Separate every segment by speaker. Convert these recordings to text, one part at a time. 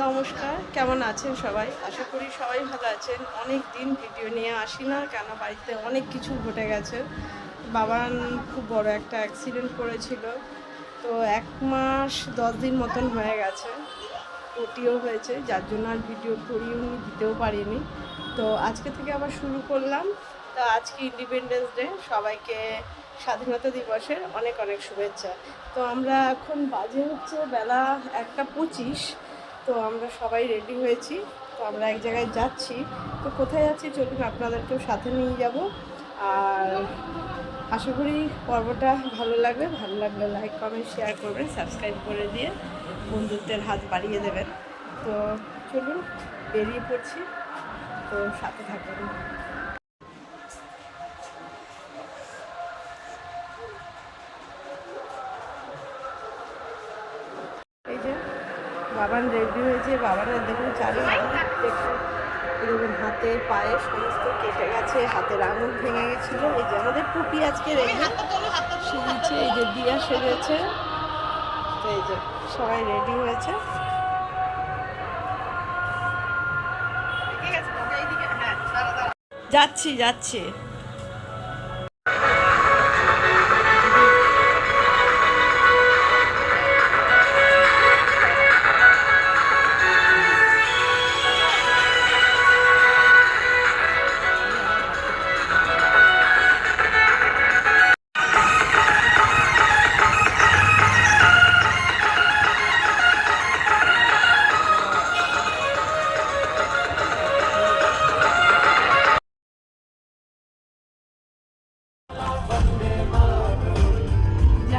Speaker 1: নমস্কার, কেমন আছেন সবাই? আশা করি সবাই ভালো আছেন। অনেক দিন ভিডিও নিয়ে আসি না, কেন বাড়িতে অনেক কিছু ঘটে গেছে। বাবান খুব বড় একটা অ্যাক্সিডেন্ট করেছিল, তো 1 মাস 10 দিন মতন হয়ে গেছে। ওটিও হয়েছে, যার জন্য আর ভিডিও করিও নি, দিতেও পারিনি। তো আজকে থেকে আবার শুরু করলাম। তো আজকে ইন্ডিপেন্ডেন্স ডে, সবাইকে স্বাধীনতা দিবসের অনেক অনেক শুভেচ্ছা। তো আমরা এখন বাজে হচ্ছে বেলা 1টা 25। তো আমরা সবাই রেডি হয়েছি, তো আমরা এক জায়গায় যাচ্ছি। তো কোথায় যাচ্ছি চলুন আপনাদেরকেও সাথে নিয়ে যাব। আর আশা করি পর্বটা ভালো লাগবে। ভালো লাগলে লাইক কমেন্ট শেয়ার করবেন, সাবস্ক্রাইব করে দিয়ে বন্ধুত্বের হাত বাড়িয়ে দেবেন। তো চলুন বেরিয়ে পড়ছি, তো সাথে থাকুন। এই যে বাবান রেডি হয়েছে, বাবারা দেখুন চারিদিকে দেখুন হাতে পায়ে সমস্ত কেটে গেছে, হাতের আঙুল ভেঙে গেছিল। এই যে আমাদের টুপি আজকে রেডি সেজেছে, এই যে দিয়া সেজেছে। তো এই যে সবাই রেডি হয়েছে। যাচ্ছি যাচ্ছি।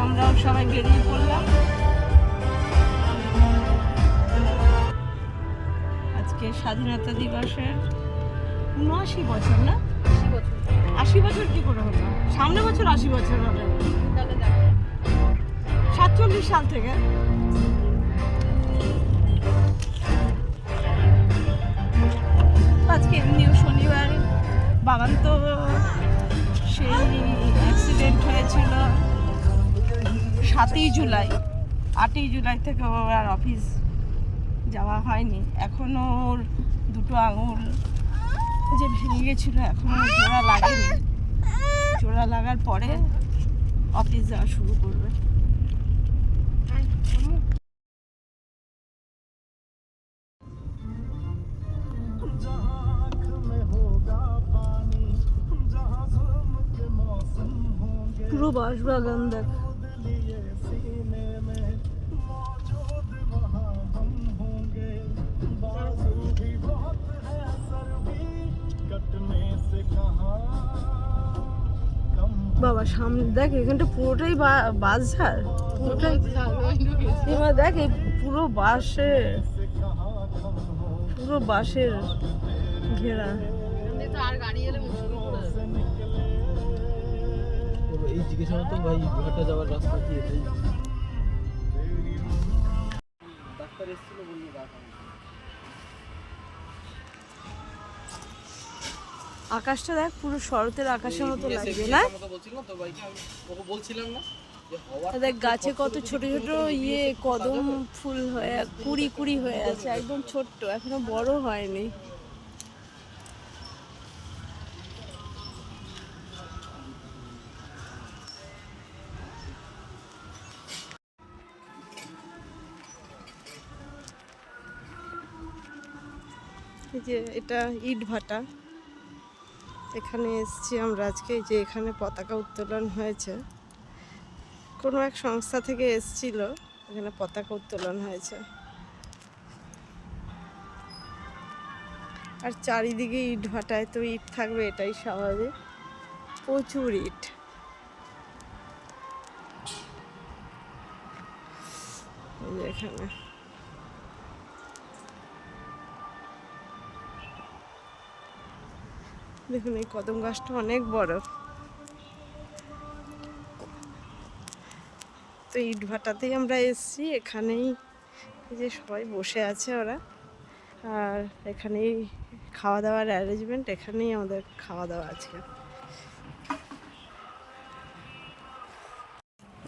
Speaker 1: আমরাও সবাই বেরিয়ে পড়লাম। আজকে স্বাধীনতা দিবসের 79 বছর, না 80 বছর কি করে হলো? সামনে বছর 80 বছর হবে, 47 সাল থেকে। আজকে এমনিও শনিবার, বাগান তো সেই অ্যাক্সিডেন্ট হয়েছিল 7ই জুলাই। 8ই জুলাই থেকে ওর আর অফিস যাওয়া হয়নি। এখনও ওর দুটো আঙুল যে ভেঙে গেছিলো, এখনও জোড়া লাগেনি। জোড়া লাগার পরে অফিস যাওয়া শুরু করবে। পুরো বাঁশবাগান দেখ। বাবা সামনে দেখ, এখানটা পুরোটাই বাঁশঝাড়, পুরোটাই। এবার দেখ এই পুরো বাঁশের ঘেরা।
Speaker 2: এই জিজ্ঞাসা তো ভাই ঘাটা যাওয়ার রাস্তা কি এটাই? ডাক্তার এসেছিল বললো
Speaker 1: আকাশটা দেখ, পুরো শরতের আকাশের মতো লাগছে না?
Speaker 2: বলছিলাম না
Speaker 1: দেখ গাছে কত ছোট ছোট কদম ফুল হয়ে কুড়ি কুড়ি হয়ে আছে, একদম ছোট্ট, এখনো বড় হয়নি। এই যে এটা ইট ভাটা, এখানে এসছি আমরা আজকে। যে এখানে পতাকা উত্তোলন হয়েছে, কোনো এক সংস্থা থেকে এসছিল, এখানে পতাকা উত্তোলন হয়েছে। আর চারিদিকে ইট ভাটায়, তো ইট থাকবে এটাই স্বাভাবিক, প্রচুর ইট। এই যে এখানে দেখুন, এই কদম গাছটা অনেক বড়। তো ইট ভাটাতেই আমরা এসছি, এখানেই যে সবাই বসে আছে ওরা। আর এখানেই খাওয়া দাওয়ার অ্যারেঞ্জমেন্ট, এখানেই আমাদের খাওয়া দাওয়া আজকে।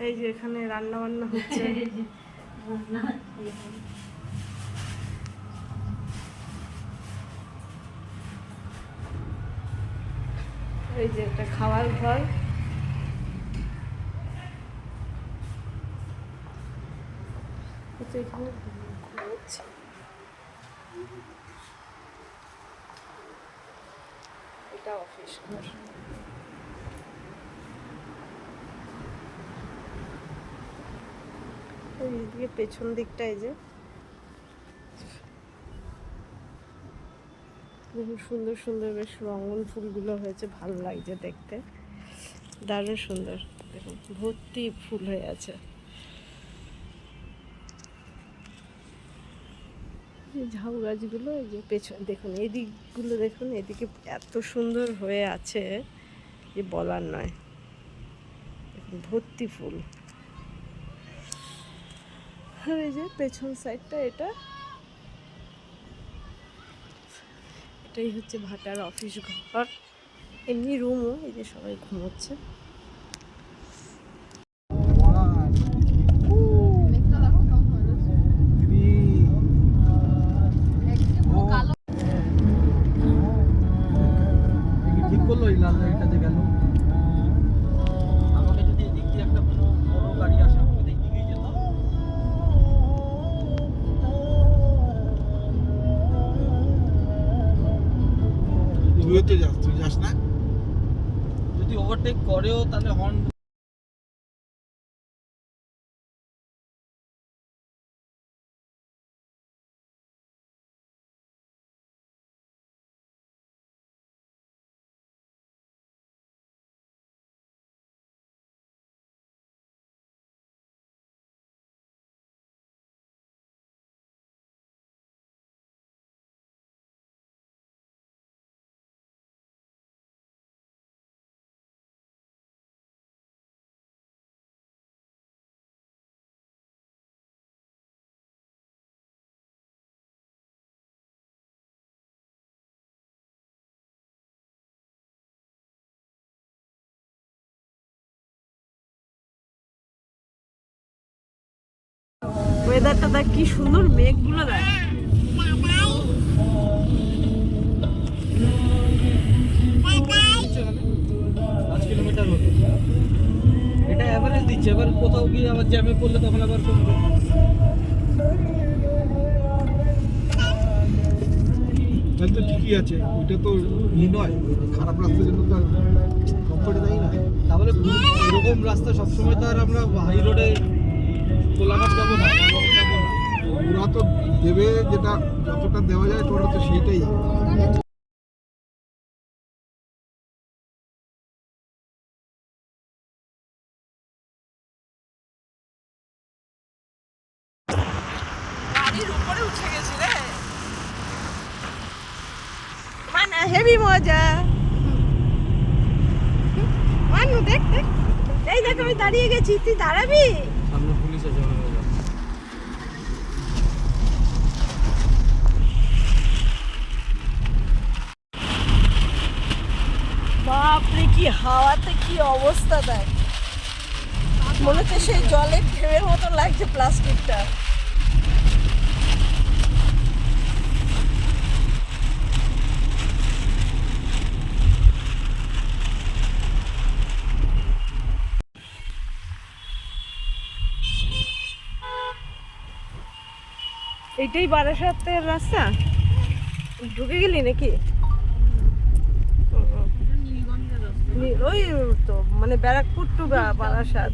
Speaker 1: এই যে এখানে রান্না বান্না হচ্ছে। এই যে একটা খাওয়ার ঘর, এখানে ঘুমোচ্ছে। এটা অফিস ঘর। এইদিকে পেছন দিকটা এই যে সুন্দর সুন্দর বেশ রঙিন ফুলগুলো হয়েছে, ভালো লাগছে দেখতে, দারুণ সুন্দর। দেখুন ভর্তি ফুল হয়ে আছে। ঝাউ গাছগুলো এই যে পেছন দেখুন, এই দিকগুলো দেখুন, এদিকে এত সুন্দর হয়ে আছে যে বলার নয়। দেখুন ভর্তি ফুল। আর এই যে পেছন সাইডটা এটাই হচ্ছে ভাটার অফিস ঘর। এমনি রুমও, এই যে সবাই ঘুমোচ্ছে।
Speaker 2: ঠিক করলো এই লাল গাড়িটাতে গেল। আমাকে যদি এদিক দিয়ে একটা কোনো বড় গাড়ি আসে আমাকে দিক দিকেই যেতাম।
Speaker 3: তুইও তো যাস, তুই যাস না?
Speaker 2: যদি ওভারটেক করেও তাহলে হর্ন।
Speaker 1: ওয়েদারটা দেখ কি সুন্দর, মেঘগুলো দেখ।
Speaker 2: 5 কিলোমিটার হতো। এটা অ্যাভারেজ দিচ্ছে, এবার কোথাও গিয়ে আবার জ্যামে পড়লে তখন আবার কমবে।
Speaker 3: তাহলে তো ঠিকই আছে, ওইটা তো নয় খারাপ রাস্তার জন্য তো কমফোর্টে দেয় না।
Speaker 2: তাহলে এরকম রাস্তা সবসময় তো আর আমরা হাই রোডে কোলাঘাট যাবো না, যাবো না।
Speaker 3: ওরা তো দেবে যেটা যতটা দেওয়া যায় তোরা তো সেইটাই।
Speaker 1: গাড়ির উপরে উঠে গেছি রে, মানে হেভি মজা। মানু দেখ দেখ, এই দেখ আমি দাঁড়িয়ে গেছি, তুই দাঁড়াবি?
Speaker 2: সামনে পুলিশ আছে মনে হয়।
Speaker 1: বাপরে কি হাওয়াতে কি অবস্থা দেখ, মনে হচ্ছে সেই জলের ঢেউয়ের মতো লাগছে প্লাস্টিকটা। এইটাই বারাসাতের রাস্তা, ঢুকে গেলি নাকি? ওই তো মানে ব্যারাকপুর টু বারাসাত।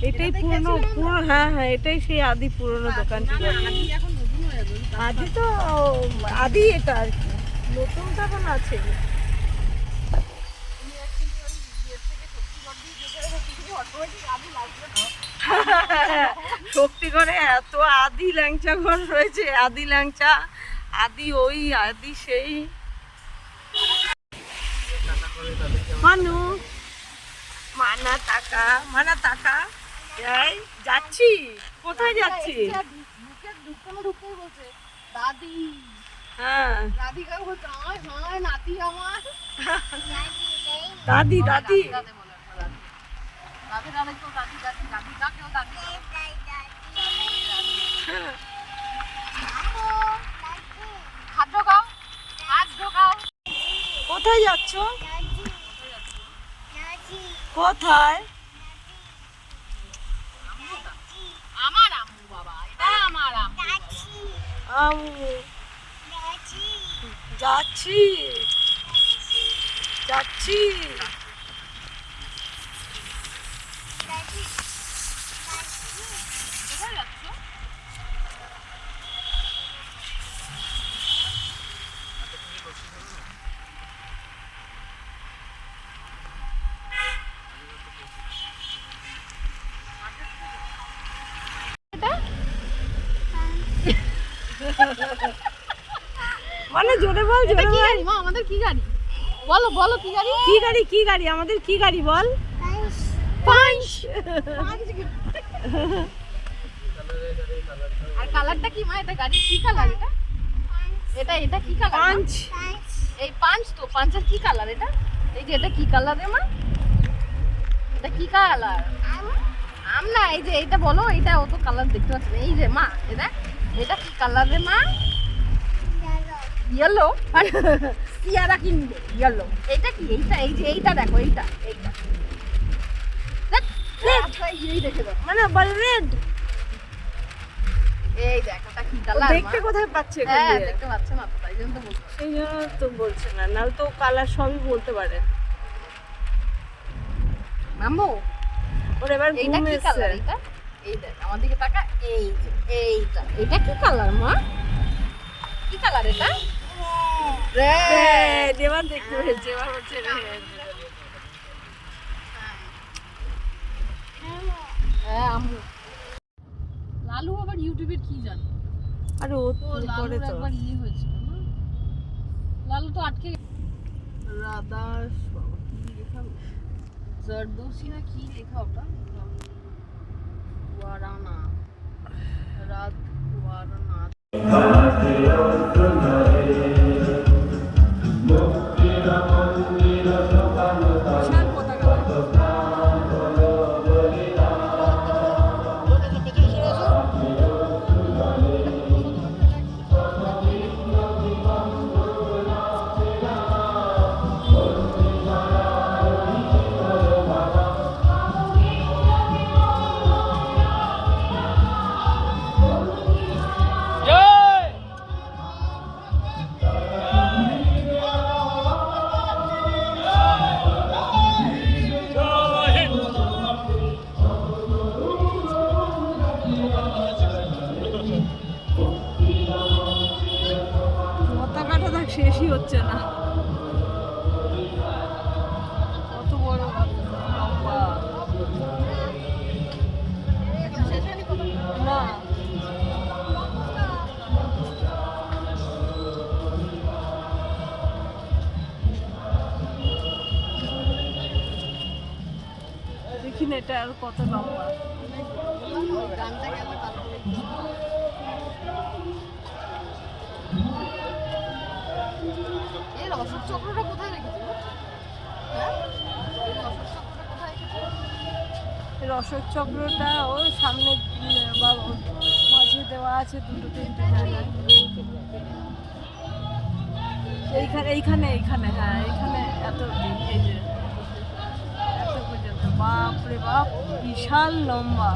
Speaker 1: এটাই পুরনো পুরো, হ্যাঁ হ্যাঁ এটাই সেই আদি পুরনো দোকান ছিল। আদি তো আদি এটা আর কি, নতুনটা এখন আছে। শক্তিগড়ে এত আদি ল্যাংচা ঘর রয়েছে, আদি ল্যাংচা, আদি ওই আদি সেই। মানু মানা টাকা এই যাচ্ছি, কোথায় যাচ্ছি?
Speaker 4: দাদি
Speaker 1: হ্যাঁ
Speaker 4: রাধিকা বলছে আমার হয় নাতি আমার
Speaker 1: দাদি দাদি
Speaker 4: রাধে রাধে কেউ দাদি দাদি দাদি কেউ দাদি হাত ঢোকাও হাত ঢোকাও।
Speaker 1: কোথায় যাচ্ছ? কোথায়?
Speaker 4: আমার আম্মু বাবা, এটা আমার আম্মু।
Speaker 1: আম্মু যাচ্ছি যাচ্ছি।
Speaker 4: কোথায় যাচ্ছ?
Speaker 1: মানে জোরে বল,
Speaker 4: এটা
Speaker 1: জোরে
Speaker 4: কি
Speaker 1: বল।
Speaker 4: গাড়ি মা? আমাদের কি গাড়ি? বলো বলো কি গাড়ি?
Speaker 1: কি গাড়ি? কি গাড়ি? আমাদের কি গাড়ি বল?
Speaker 4: পাঁচ। আর কালারটা কি মা? এটা গাড়ি কি কালার এটা? এটা কি কালার?
Speaker 1: পাঁচ।
Speaker 4: এই পাঁচ তো পাঁচের কি কালার এটা? এই যে এটা কি কালার রে মা? এটা কি কালার? আম না, এই যে এইটা বলো, এটা অত কালার দেখতে পাচ্ছি না। এই যে মা এটা কি কালার রে মা? ইয়েলো। সিয়ারা কিনবে ইয়েলো। এটা কি? এইটা এই যে এইটা দেখো, এইটা দেখ, এই দেখে দাও।
Speaker 1: মানে বল রেড।
Speaker 4: এই দেখো এটা কি কালার?
Speaker 1: দেখতে কোথায় পাচ্ছে এখান
Speaker 4: হ্যাঁ
Speaker 1: দিয়ে?
Speaker 4: দেখতে পাচ্ছে না তো, তাই জন্য তো বলছি।
Speaker 1: সেই জন্য তো বলছে না, নাহলে তো কালার সবই বলতে পারে।
Speaker 4: মাম্মু
Speaker 1: ওর এবার
Speaker 4: এইটা
Speaker 1: ঘুম
Speaker 4: কি
Speaker 1: এসছে।
Speaker 4: কালার? এটা এই দেখ আমার দিকে তাকা। এই যে এটা কি কালার মা? কি কালার এটা? রেড।
Speaker 1: এবার দেখতে পেয়েছে, এবার হচ্ছে red।
Speaker 4: হ্যাঁ আম্মু। লালু আবার ইউটিউবের কি জানে?
Speaker 1: আরে ও
Speaker 4: ও
Speaker 1: তো করে
Speaker 4: লালুর
Speaker 1: তো।
Speaker 4: একবার ইয়ে হয়েছিল না? লালু তো আটকে
Speaker 1: রাধা
Speaker 4: কি লেখা? জরদোসি না কি লেখা ওটা? ওয়ারানা রাত ওয়ারানা।
Speaker 1: বিশাল পতাকা। পতাকাটা দেখ শেষই হচ্ছে না। কত বড় লম্বা। না দেখি না এটা আর কত লম্বা।
Speaker 4: গানটা গেল তারপরে এই অশোক চক্রটা কোথায় রেখেছো? হ্যাঁ এই অশোক চক্রটা কোথায় রেখেছো?
Speaker 1: এর অশোক চক্রটা ওই সামনে মাঝে দেওয়া আছে দুটো তিনটে জায়গায়। এইখানে হ্যাঁ এইখানে এত এই যে এত পর্যন্ত। বাপ রে বাপ বিশাল লম্বা।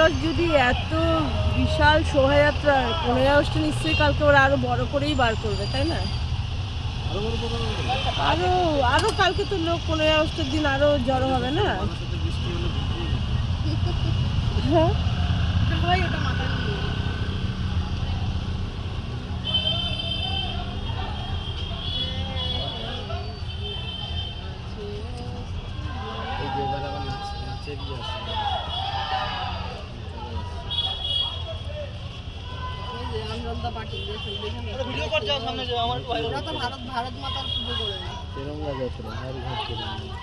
Speaker 1: আগস্ট যদি এত বিশাল শোভাযাত্রা, 15ই আগস্টে নিশ্চয়ই কালকে ওরা আরো বড় করেই বার করবে, তাই না?
Speaker 2: আরো বড় বড়
Speaker 1: আরো আরো কালকে তো লোক 15ই আগস্টের দিন আরো জড়ো হবে না?
Speaker 2: বৃষ্টি হলে
Speaker 1: হ্যাঁ,
Speaker 4: সবাই ওটা মাথায় নিয়ে
Speaker 2: এই যে এবার আবার নাচের ইয়ে আছে।
Speaker 4: ওই যে আমজনতা পার্টি
Speaker 2: ভিডিও কর যাও সামনে যাও আমার ভাই
Speaker 4: ওরা তো ভারত মাতার পুজো করে না।
Speaker 2: তেরঙ্গা যাত্রা হর ঘর তেরঙ্গা।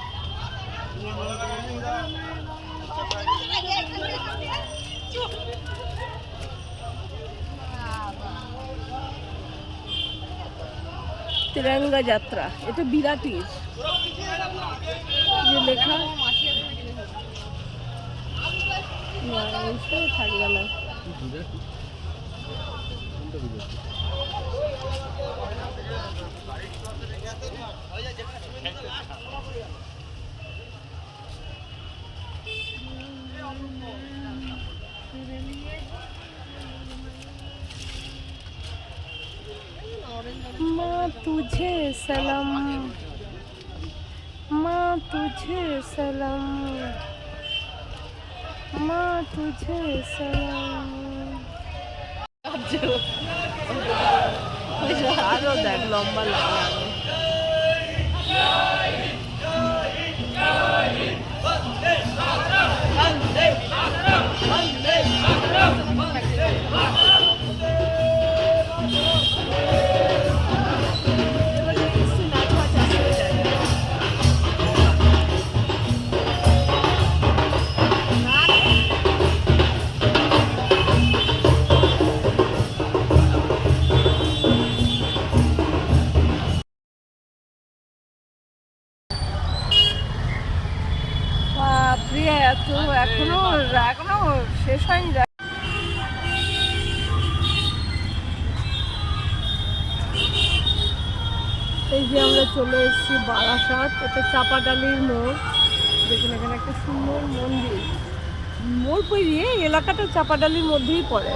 Speaker 1: তিরঙ্গা যাত্রা, এটা বিরাটির যে লেখা না, এইসব থাকবে না।
Speaker 2: বিরাট কোনটা বিরাট?
Speaker 1: माँ तुझे सलाम, माँ तुझे सलाम, माँ तुझे सलाम। আরো দেখ লম্বা লাগে। বাপরে, এত এখনো এখনো শেষ হয়নি। এই যে আমরা চলে এসেছি বারাসাত, এটা চাপাডালির মোড়। দেখুন এখানে একটা সুন্দর মন্দির, মোড় পেরিয়ে এই এলাকাটা চাপাডালির মধ্যেই পড়ে।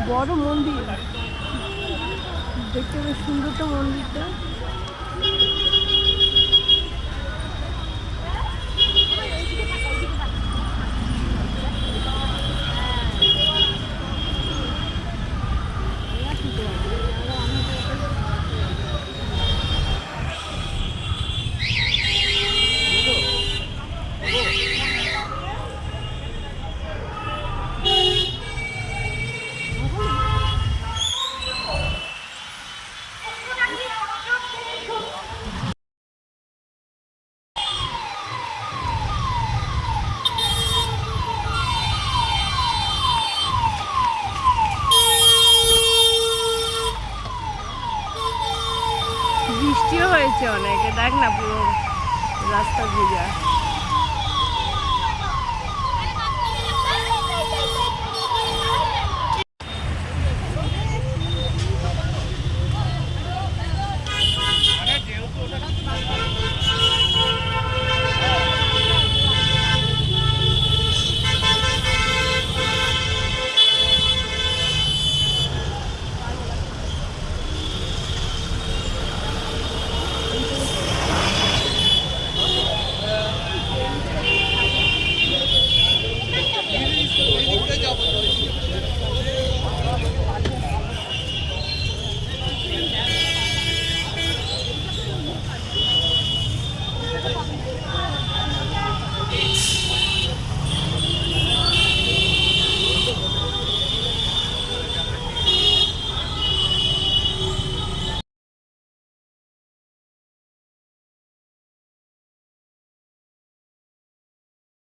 Speaker 1: বড় মন্দির, দেখতে বেশ সুন্দর তো মন্দিরটা। বৃষ্টিও হয়েছে অনেক, দেখ না পুরো রাস্তা ভিজা।